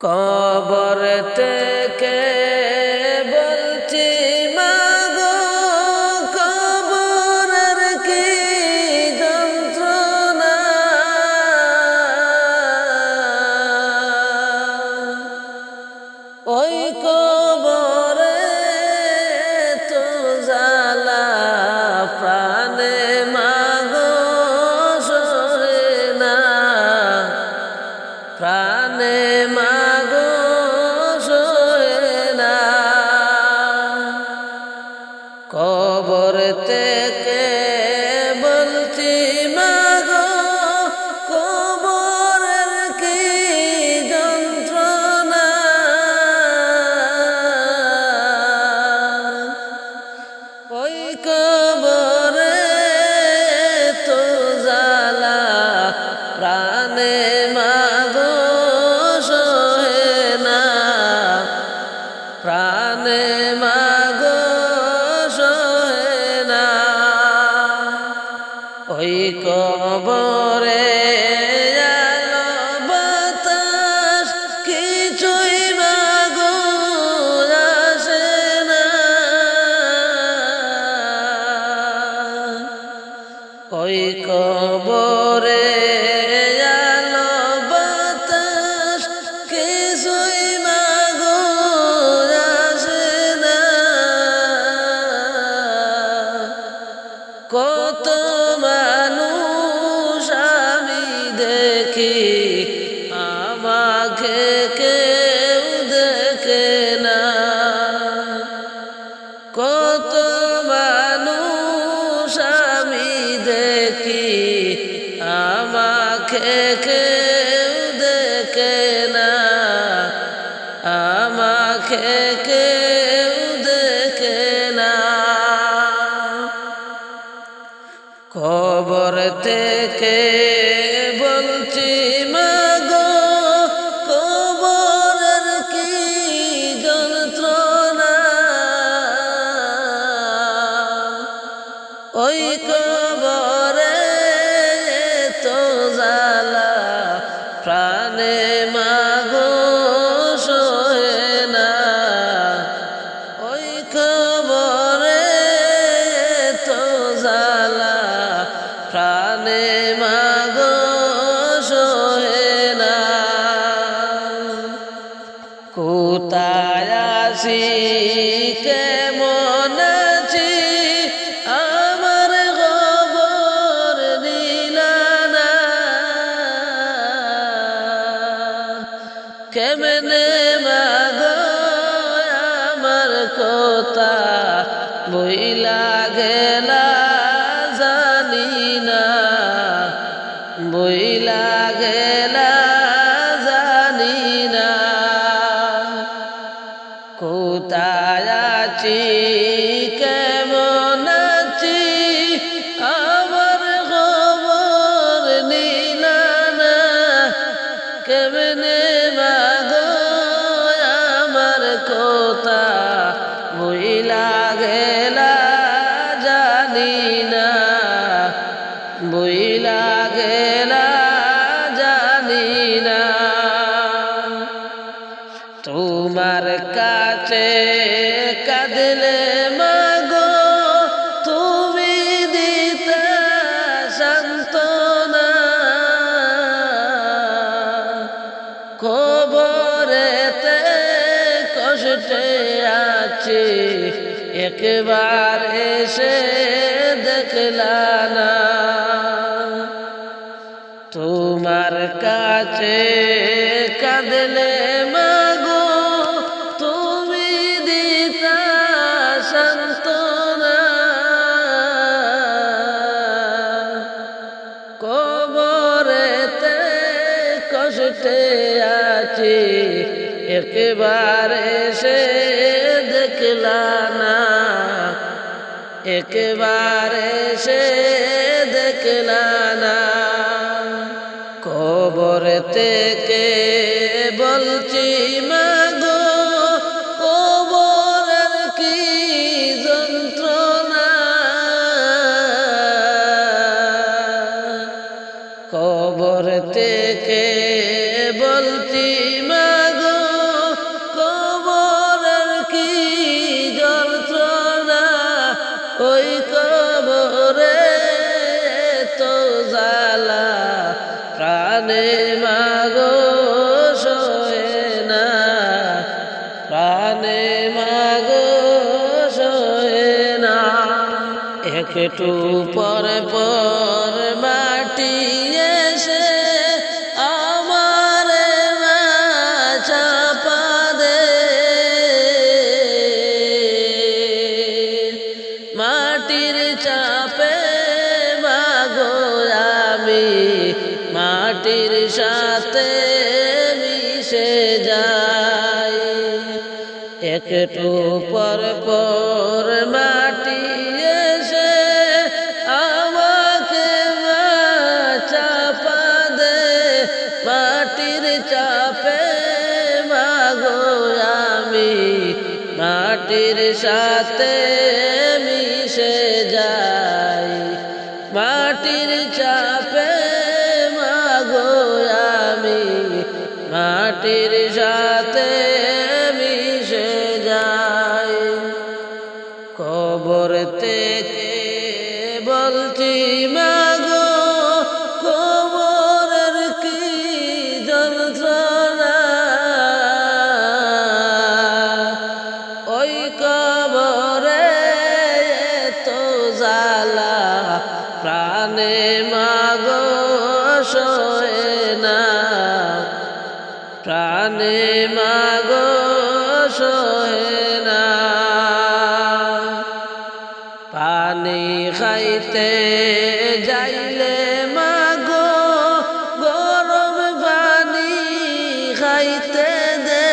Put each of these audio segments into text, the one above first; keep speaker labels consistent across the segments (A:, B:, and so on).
A: কবর থেকে বলছি মাগো, কবরের কি যন্ত্রণা। ওই কবরে তো জ্বালা প্রাণে মাগো সরে না, প্রাণে মাগো সরে না। কবর থেকে বলছি মাগো, কবরের কি যন্ত্রণা। ওই কবরে তো জ্বালা প্রাণে মাগো সহে না, প্রাণে মাগো সহে না। ওই কবরে আলো বাতাস কিছুই মাগো আসে না। ওই কবরে আলো বাতাস কিছুই মাগো আসে না। কত মানুষ আমি দেখি, আমাকে কেউ দেখে না। কত মানুষ আমি দেখি, আমাকে কেউ দেখে না, আমাকে কেউ দেখে না। কবর থেকে বলছি মাগো, কবরের কি যন্ত্রণা। ওই কবরে তো জ্বালা প্রাণে মাগো সহে না। ওই কবরে তো জ্বালা প্রাণে মাগো সহে না। কোথায় আছি কেমন আছি আমার খবর নিলা না। কেমনে মাগো আমার কথা বইলা গেলা জানি না, বইলা গেলা জানি না। কোথায় আছি কেমন আছি আমার খবর নিলা না। কেমনে মাগো আমার কথা বইলা গেলা জানি না, বইলা গেলা জানি না। তোমার কাছে কাঁদলে মাগো তুমি দিতে সান্ত্বনা। কবরেতে কষ্টে আছি একবার এসে দেখলা না। তোমার কাছে কাঁদলে মাগো তুমি দিতা সান্ত্বনা। কবরেতে কষ্টে আছি একবার এসে দেখলা না, একবার এসে দেখলা না। কবর থেকে বলছি মাগো, কবরের কি যন্ত্রণা। কবর থেকে বলছি মাগো, প্রাণে মাগো সয়ে না, প্রাণে মাগো সয়ে না। একটু পর পর মাটি এসে আমার চাপা দে, মাটির চাপে মাগো আমি মাটির সাথে মিশে যাই। একটু পর পর মাটি এসে আমাকে চাপা দে, মাটির চাপে মাগো আমি মাটির সাথে মিশে যাই। মাটির চাপে মাগো আমি মাটির সাথে মিশে যাই। কবর থেকে বলছি মাগো কবরের কি যন্ত্রণা, ওই কবরে তো জ্বালা প্রাণে মাগো সয়ে না, প্রাণে মাগো সয়ে না। পানি খাইতে যাইলে মাগো গরম পানি খাইতে দে,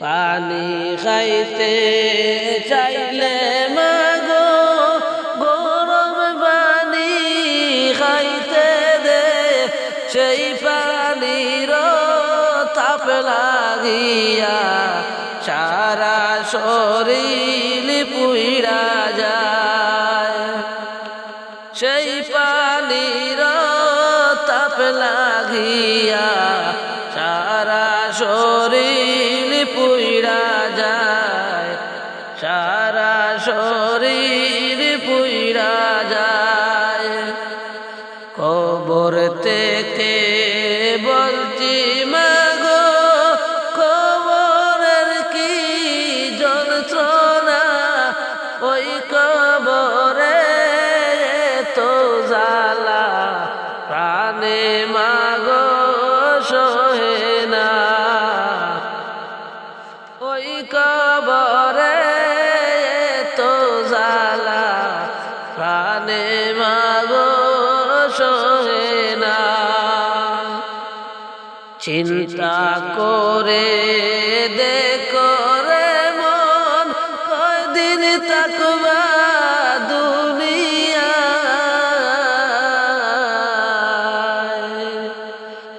A: পানি খাইতে চাইলে মাগো গরম পানি খাইতে দে, সেই পানির তাপ লাগিয়া সারা শরীর পুইড়া যায়। সেই পানির তাপ লাগিয়া সারা শরীর পুইড়া যায়, সারা শরীর পুইড়া যায়। কবর থেকে বলছি মাগো কবরের কি যন্ত্রণা, ওই কবরে তো জ্বালা প্রাণে মাগো সহে না, ওই কবরে তো জ্বালা প্রাণে মাগো সহে না। চিন্তা করে দেখো রে মন কয়দিন থাকবা দুনিয়ায়,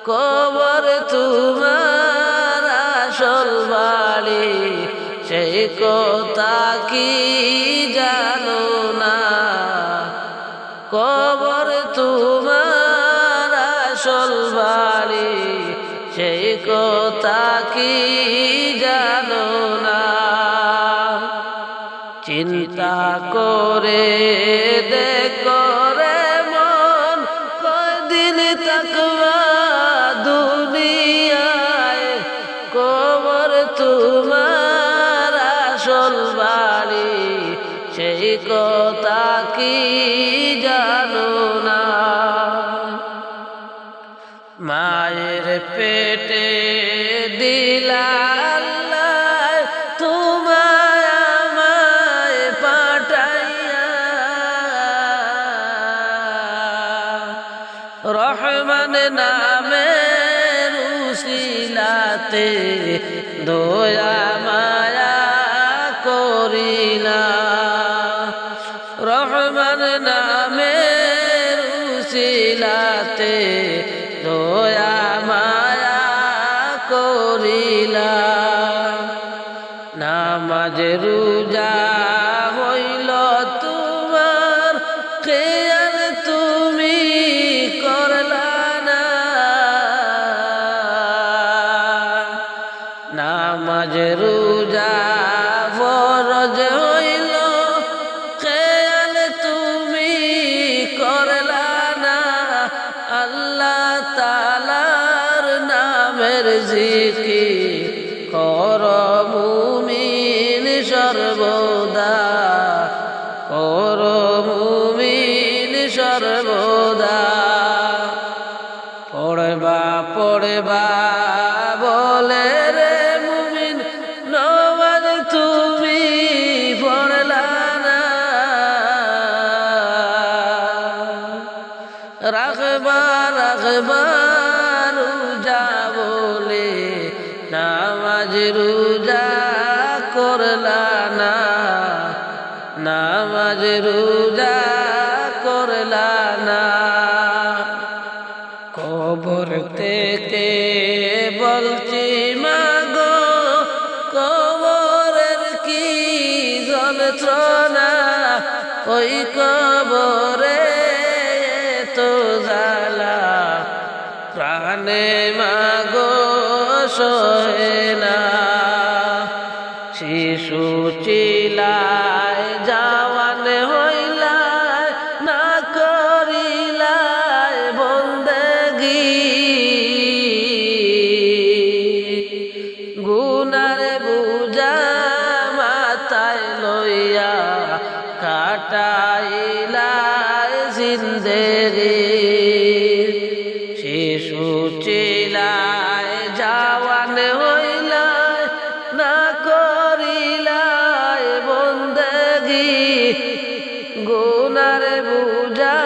A: কবর তোমার আসল বাড়ি সেই কথা কি জানো না, কবর তোমার আসল বাড়ি সেই কথা কি জানো না। চিন্তা করে দেখো রে মন কয়দিন থাকবা দুনিয়ায়, কবর তোমার আসল বাড়ি সেই কথা কি জানো না। মায়ের পেটে দিলা আল্লাহ তোমায় আমায় পাঠাইয়া, রহমান নামের উসিলাতে দয়া মায়া করিলা, রহমান নামের উসিলাতে দয়া মায়া করিলা। নামাজ রোজা হইল তোমার খেয়াল তুমি করলা না, নামাজ রোজা ফরজ হইল খেয়াল তুমি কর আল্লাহ তাআলার নামের জিকির কর মুমিন সর্বদা, কর মুমিন সর্বদা। পড়বা পড়বা বলে রে মুমিন নমাজ তুমি পড়লা না, রাখবা রাখবা রোজা বলে নামাজ রোজা করলা না, নামাজ রোজা করলা না। কবর থেকে বলছি মাগো কবরের কি যন্ত্রণা, ওই কবরে তো জ্বালা প্রাণে মাগো সহে না। শিশু চিলায় জওয়ান হইলায় না করিলায় বন্দেগি, গুনার বুঝা মাথায় লইয়া কাটাইলায় জিন্দেগি। শিশু চিলায় জওয়ান হইলায় না করিলায় বন্দেগি, গুনার বুঝা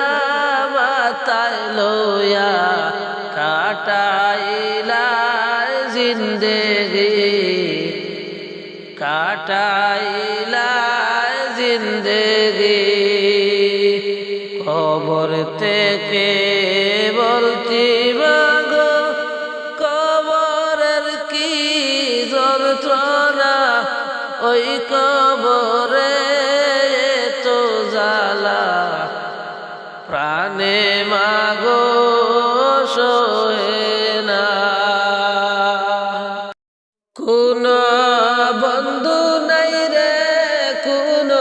A: মাথায় লইয়া কাটাইলায় জিন্দেগি, কাটাইলায় জিন্দেগি। কবর থেকে বলছি মাগো কবরের কি যন্ত্রণা, ওই কবরে তো জ্বালা প্রাণে মাগো সহে না। কোন বন্ধু নাই রে কোন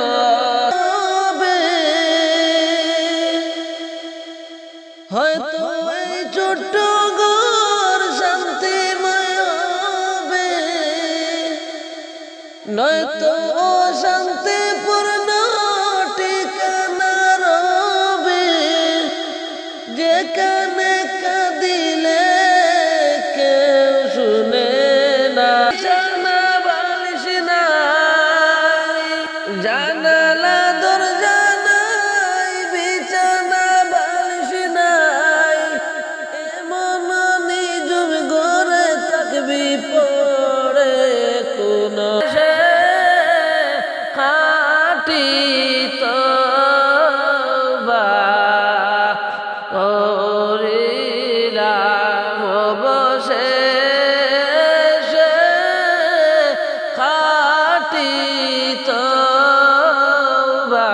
A: হয়তো এই ছোট্ট ঘর শান্তিময় হবে, নয়তো অশান্তিপূর্ণ ঠিকানা রবে, যেখানে কাঁদিলে কেউ শুনে না। জানা বালিশ নাই, জানালা দরজা নাই, বিছানা বালিশ নাই, এমন নিজুম ঘরে থাকবি পড়ে কোন খাটি তওবা করিলাম অবশেষে, খাটি তওবা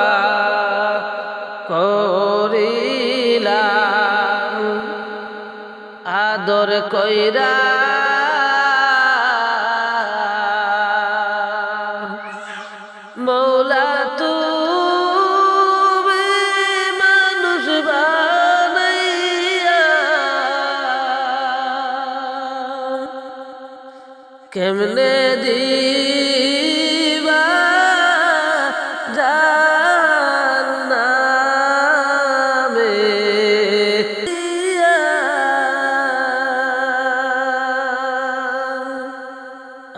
A: করিলাম। আদর কইরা মৌলা তুমি মানুষ বানাইয়া কেমনে দিবা জাহান্নামে,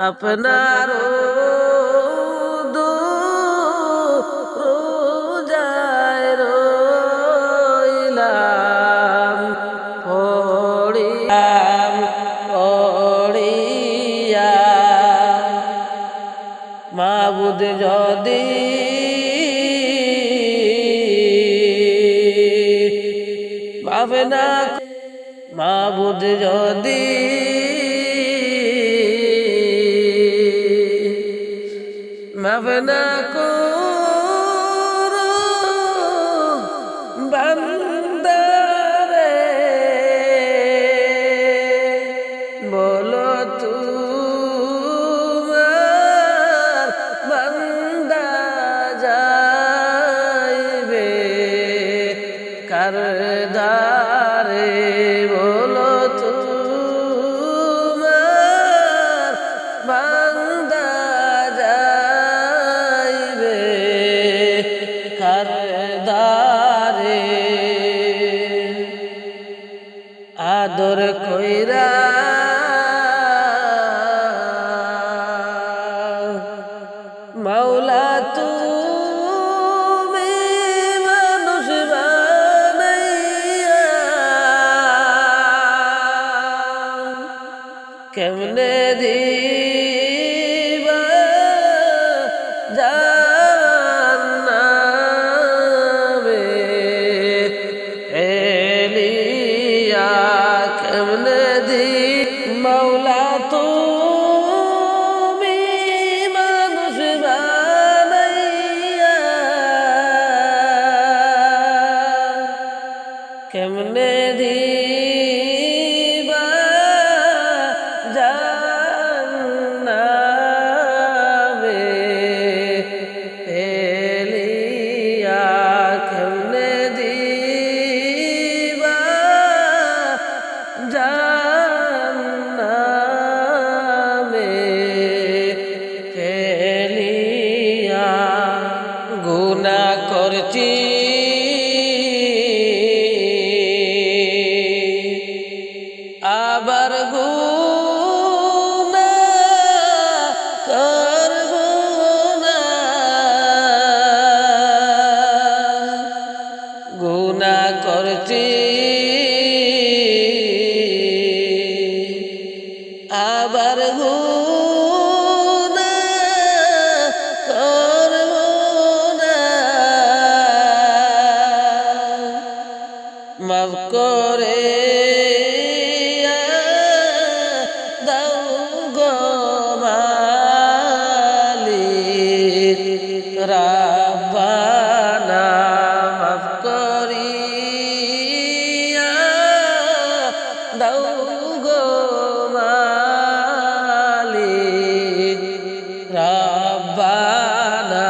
A: আপনার রোজায় রইলাম পড়িলাম পড়িয়া, মাবুদ যদি ভাবে না, মাবুদ যদি মাফ না করো বান্দারে, বলো তোমার বান্দা যাইবে কার দ্বারে। আদর কইরা মাওলা তুমি মানুষ বানাইয়া কেমনে দিবা জান্নাতে এলিয়া কেমনে দি মাওলা তুমি মানুষ বানাইয়া কেমনে দিবা জান্নাতে এলিয়া কেমনে দিবা জান্নাতে এলিয়া গুনাহ করছি আবার গুনাহ করব না গুনাহ করছি আবার গুনাহ করব না মাফ করে দাও গো মালিক রাব্বানা মাফ করিয়া দাও গো মালিক রাব্বানা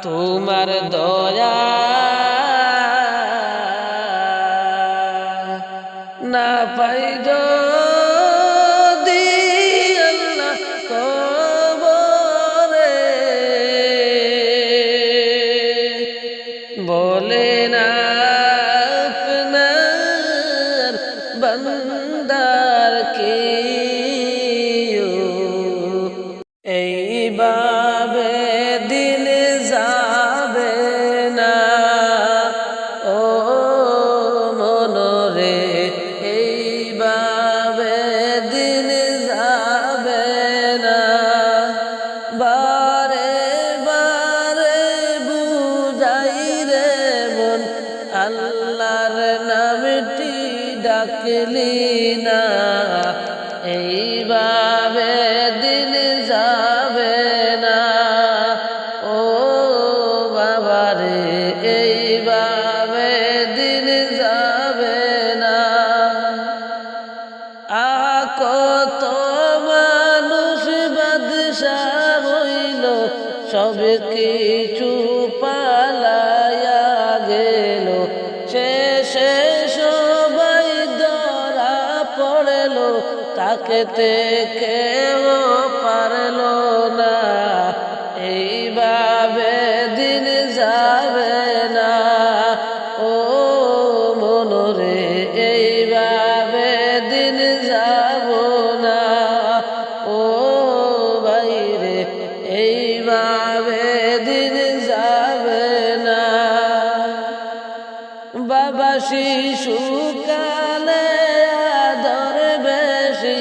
A: তোমার দয়া না পাই যদি আল্লাহ কবরে বলেন আপনার বান্দার কেউ এইভাবে দিন যাবে না ও মনরে এইভাবে দিন যাবে না বারে বারে বুঝাই রে মন আল্লাহর নামটি ডাকলি না এইভাবে দিন যাবে না ও বাবারে এইভাবে দিন যাবে না কত মানুষ বাদশা হইল সব কিছু পালায়া গেল শেষে সবাই ধরা পড়ল তাকে কেউ পারল না এইভাবে দিন যাবে না ও মনরে এইভাবে দিন যাব না ও বাইরে এইভাবে দিন যাবে না বাবা শিশু কালে আদর বেশি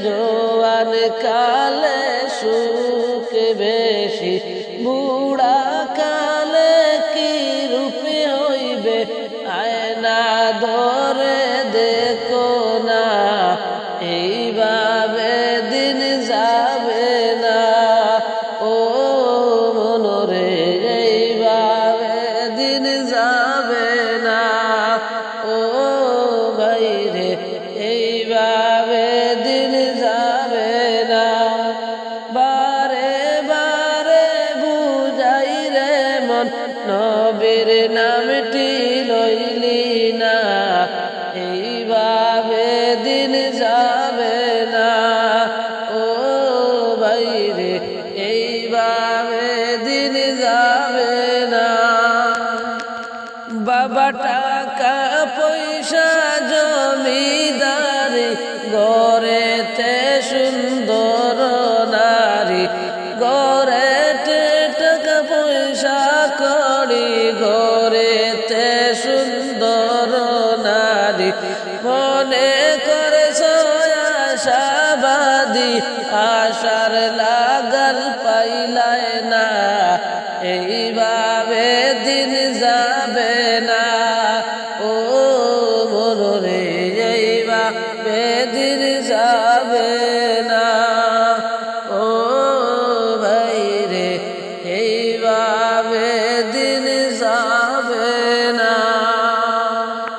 A: জোয়ান কালে সুখ বেশি বুড়া কালে কি রূপে হইবে আয়না ধরে দেখো না এইভাবে দিন যাবে না ও মনরে এইভাবে দিন যাবে না ও বাইরে এইভাবে দিন যাবে না বারে বারে বুঝাই রে মন নবীর নামটি লইলি না এইভাবে দিন যাবে না ও বাইরে এইভাবে দিন যাবে না বাবা টাকা পয়সা মনে করেছো আশাবাদী আশার লাগাল পাইলাই না এইভাবে দিন যাবে না ও মনরে এইভাবে দিন যাবে